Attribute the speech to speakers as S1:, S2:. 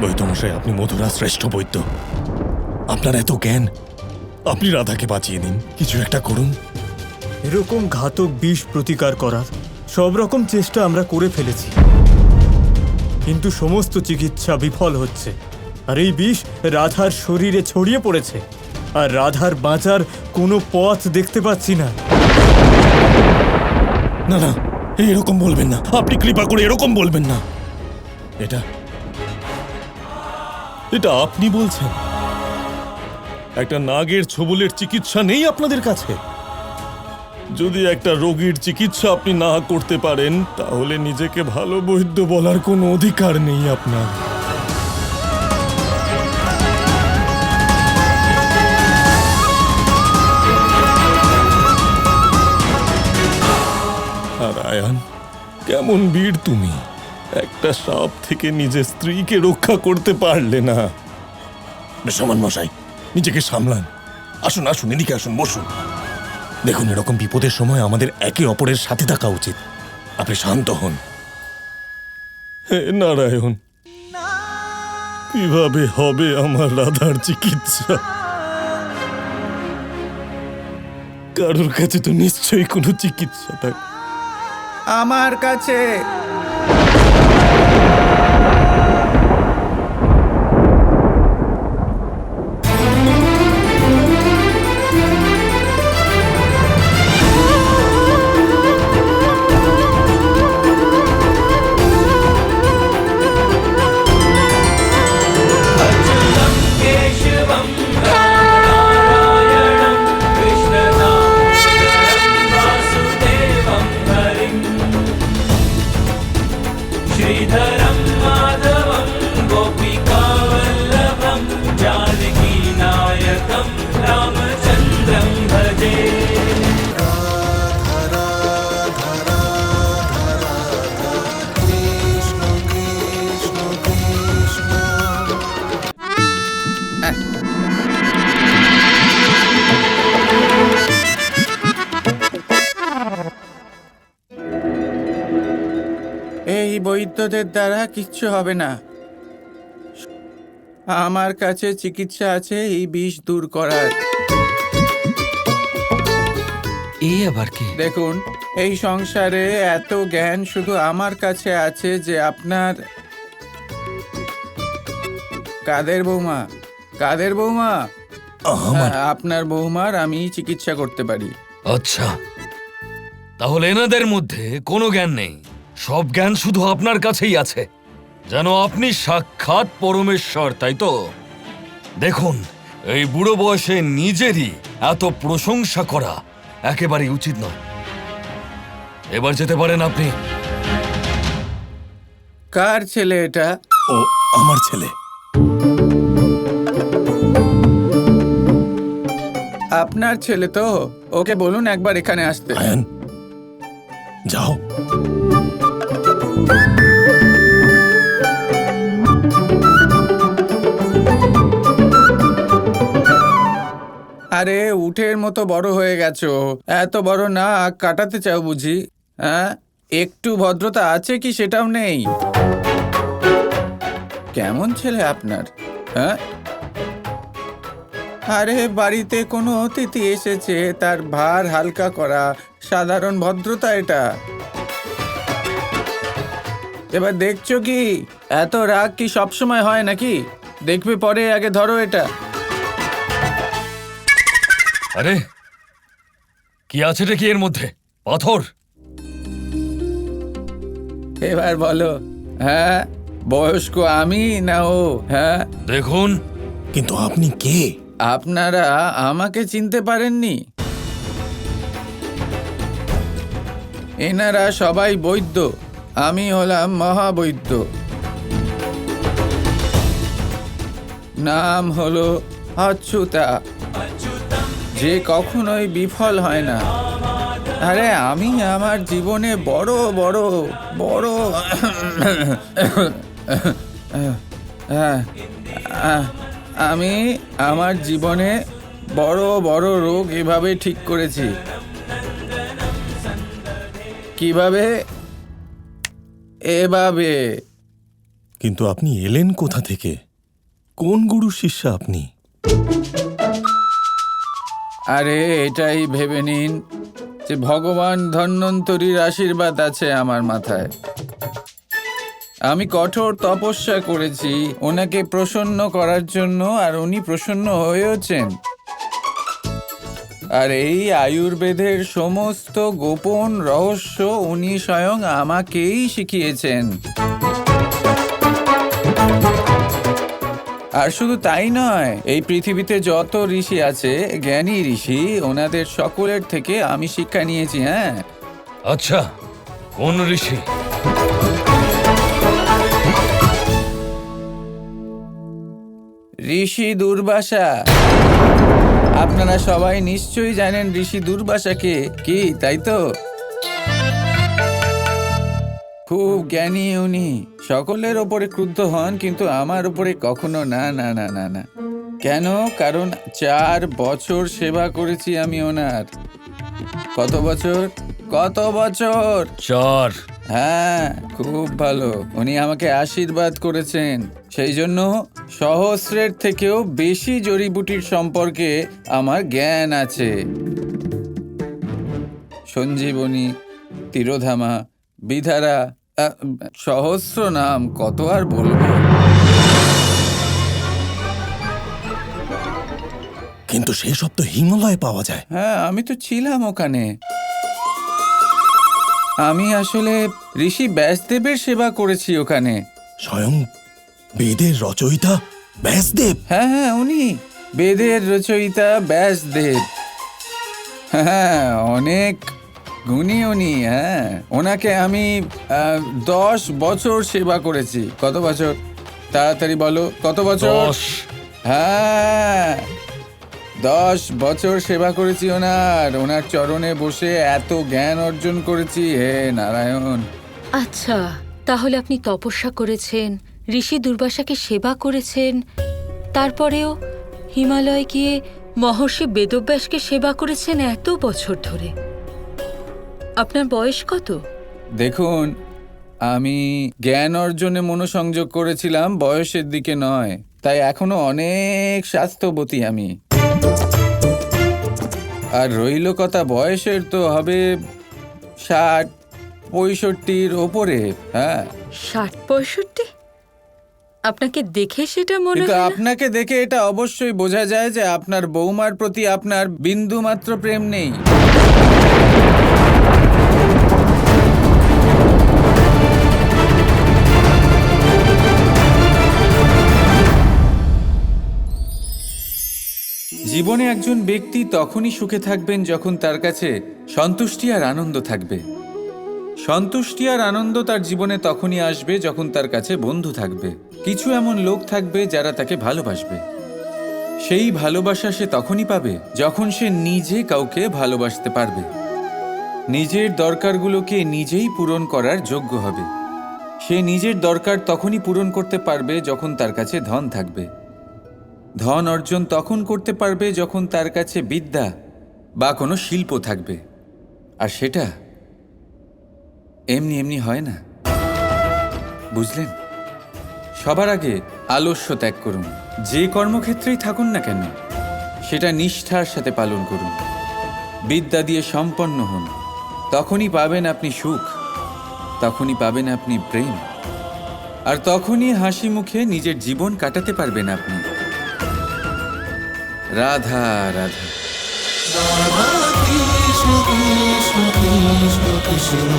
S1: বৈদ্যমশাই, আপনি মধুরা শ্রেষ্ঠ বৈদ্য। আপনার এত জ্ঞান, আপনি রাধাকে বাঁচিয়ে দিন, কিছু একটা করুন।
S2: এরকম ঘাতক বিষ প্রতিকার করার সব রকম চেষ্টা আমরা করে ফেলেছি, কিন্তু সমস্ত চিকিৎসা বিফল হচ্ছে। আর এই বিষ রাধার শরীরে ছড়িয়ে পড়েছে, আর রাধার বাঁচার কোনো পথ দেখতে পাচ্ছি না।
S1: না না, এরকম বলবেন না, আপনি কৃপা করে এরকম বলবেন না। এটা এটা আপনি বলছেন? একটা নাগের ছোবলের চিকিৎসা নেই আপনাদের কাছে? যদি একটা রোগীর চিকিৎসা আপনি না করতে পারেন, তাহলে নিজেকে ভালো বৈদ্য বলার কোনো অধিকার নেই আপনার। আর আয়ান, কেমন বীর তুমি! একটা সাপ থেকে নিজের স্ত্রীকে রক্ষা করতে পারলে না। সমান মশাই, নিজেকে সামলান। আসুন আসুন, এদিকে আসুন, বসুন। দেখুন, এরকম বিপদের সময় আমাদের একে অপরের সাথে থাকা উচিত। আপনি শান্ত হন। হে নারায়ণ, কিভাবে হবে আমার রাধার চিকিৎসা? কারোর কাছে তো নিশ্চয়ই কোনো চিকিৎসা থাকে।
S3: আমার কাছে।
S4: श्रीधरं माधवं गोपिकावल्लभं जानकीनायकं रामचन्द्रं भजे।
S3: এই বৈদ্যদের দ্বারা কিচ্ছু হবে না। আমার কাছে চিকিৎসা আছে এই বিষ দূর করার।
S5: এই আবার কি?
S3: দেখুন, এই সংসারে এত জ্ঞান শুধু আমার কাছে আছে যে আপনার কাদের বৌমা, আপনার বৌমার আমি চিকিৎসা করতে পারি।
S5: আচ্ছা, তাহলে এনাদের মধ্যে কোনো জ্ঞান নেই, সব জ্ঞান শুধু আপনার কাছেই আছে, যেন আপনি সাক্ষাৎ পরমেশ্বর, তাই তো? দেখুন, এই বুড়ো বয়সে নিজেরই এত প্রশংসা করা একেবারেই উচিত নয়। এবার যেতে পারেন আপনি।
S3: কার ছেলে এটা?
S1: ও আমার ছেলে।
S3: আপনার ছেলে তো? ওকে বলুন একবার এখানে আসতে।
S1: আয়ান, যাও।
S3: আরে উটের মতো বড় হয়ে গেছো, এত বড় না কাটাতে চাও বুঝি? হ্যাঁ, একটু ভদ্রতা আছে কি সেটাও নেই। কেমন ছেলে আপনার? হ্যাঁ, আরে বাড়িতে কোনো অতিথি এসেছে, তার ভার হালকা করা সাধারণ ভদ্রতা এটা। এবার দেখছো কি এত রাগ কি সবসময় হয় নাকি? দেখবে পরে, আগে ধরো এটা।
S5: আরে কি আছে রে কি এর মধ্যে? পাথর?
S3: এবার বলো, হ্যাঁ বয়স্ক আমি না ও? হ্যাঁ
S5: দেখুন,
S1: কিন্তু আপনি কে?
S3: আপনারা আমাকে চিনতে পারেননি? এনারা সবাই বৈদ্য, আমি হলাম মহাবৈদ্য। নাম হলো অচ্যুতা, যে কখনোই বিফল হয় না। আরে আমি আমার জীবনে বড় বড় বড় আমি আমার জীবনে বড় বড় রোগ এভাবে ঠিক করেছি। কিভাবে? এভাবে।
S1: কিন্তু আপনি এলেন কোথা থেকে? কোন গুরু শিষ্য আপনি?
S3: আরে এটাই ভেবে নিন যে ভগবান ধন্বন্তরীর আশীর্বাদ আছে আমার মাথায়। আমি কঠোর তপস্যা করেছি ওনাকে প্রসন্ন করার জন্য, আর উনি প্রসন্ন হয়েওছেন। আর এই আয়ুর্বেদের সমস্ত গোপন রহস্য উনি স্বয়ং আমাকেই শিখিয়েছেন। আর শুধু তাই নয়, এই পৃথিবীতে যত ঋষি আছে, জ্ঞানী ঋষি, ওনাদের সকলের থেকে আমি শিক্ষা নিয়েছি। হ্যাঁ,
S5: আচ্ছা, কোন ঋষি?
S3: ঋষি দুর্বাসা। আপনারা সবাই নিশ্চয়ই জানেন ঋষি দুর্বাসাকে, কি তাই তো? খুব জ্ঞানী উনি, সকলের ওপরে ক্রুদ্ধ হন, কিন্তু আমার উপরে কখনো না না না না না। কেন? কারণ 4 বছর সেবা করেছি আমি ওনার। কত বছর? কত বছর?
S5: 4।
S3: হ্যাঁ, খুব ভালো। উনি আমাকে আশীর্বাদ করেছেন, সেই জন্য সহস্রের থেকেও বেশি জড়িবুটির সম্পর্কে আমার জ্ঞান আছে। সঞ্জীবনী, তিরোধামা, বিধারা, সহস্র নাম, কত আর বলবো।
S1: কিন্তু সেই সব তো হিমালয়ে পাওয়া যায়।
S3: হ্যাঁ, আমি তো ছিলাম ওখানে। আমি আসলে ঋষি ব্যাসদেবের সেবা করেছি ওখানে।
S1: স্বয়ং বেদের রচয়িতা ব্যাসদেব?
S3: হ্যাঁ হ্যাঁ, উনি বেদের রচয়িতা ব্যাসদেব। হ্যাঁ, অনেক গুণী উনি। হ্যাঁ, ওনাকে আমি 10 বছর সেবা করেছি। কত বছর? তাড়াতাড়ি বলো, কত বছর?
S5: 10।
S3: হ্যাঁ, 10 বছর সেবা করেছি ওনার চরণে বসে এত জ্ঞান অর্জন করেছি। হে নারায়ণ!
S6: আচ্ছা, তাহলে আপনি তপস্যা করেছেন, ঋষি দুর্বাসাকে সেবা করেছেন, তারপরেও হিমালয়ে গিয়ে মহর্ষি বেদব্যাসকে সেবা করেছেন এত বছর ধরে। আপনার বয়স কত?
S3: দেখুন, আমি জ্ঞান অর্জনে মনোসংযোগ করেছিলাম, বয়সের দিকে নয়। তাই এখনো অনেক স্বাস্থ্যবতী আমি। আর রইল কথা বয়সের, তো হবে 60-65 ওপরে। হ্যাঁ,
S6: 60-65? আপনাকে দেখে সেটা মনে
S3: কিন্তু
S6: হয় না।
S3: আপনাকে দেখে এটা অবশ্যই বোঝা যায় যে আপনার বৌমার প্রতি আপনার বিন্দু মাত্র প্রেম নেই। জীবনে একজন ব্যক্তি তখনই সুখে থাকবেন যখন তার কাছে সন্তুষ্টি আর আনন্দ থাকবে। সন্তুষ্টি আর আনন্দ তার জীবনে তখনই আসবে যখন তার কাছে বন্ধু থাকবে, কিছু এমন লোক থাকবে যারা তাকে ভালোবাসবে। সেই ভালোবাসা সে তখনই পাবে যখন সে নিজে কাউকে ভালোবাসতে পারবে, নিজের দরকারগুলোকে নিজেই পূরণ করার যোগ্য হবে। সে নিজের দরকার তখনই পূরণ করতে পারবে যখন তার কাছে ধন থাকবে। ধন অর্জন তখন করতে পারবে যখন তার কাছে বিদ্যা বা কোনো শিল্প থাকবে। আর সেটা এমনি এমনি হয় না, বুঝলেন? সবার আগে আলস্য ত্যাগ করুন। যে কর্মক্ষেত্রেই থাকুন না কেন, সেটা নিষ্ঠার সাথে পালন করুন। বিদ্যা দিয়ে সম্পন্ন হন, তখনই পাবেন আপনি সুখ, তখনই পাবেন আপনি প্রেম, আর তখনই হাসি মুখে নিজের জীবন কাটাতে পারবেন আপনি। Radha Radha.
S7: Krishna Krishna Krishna Krishna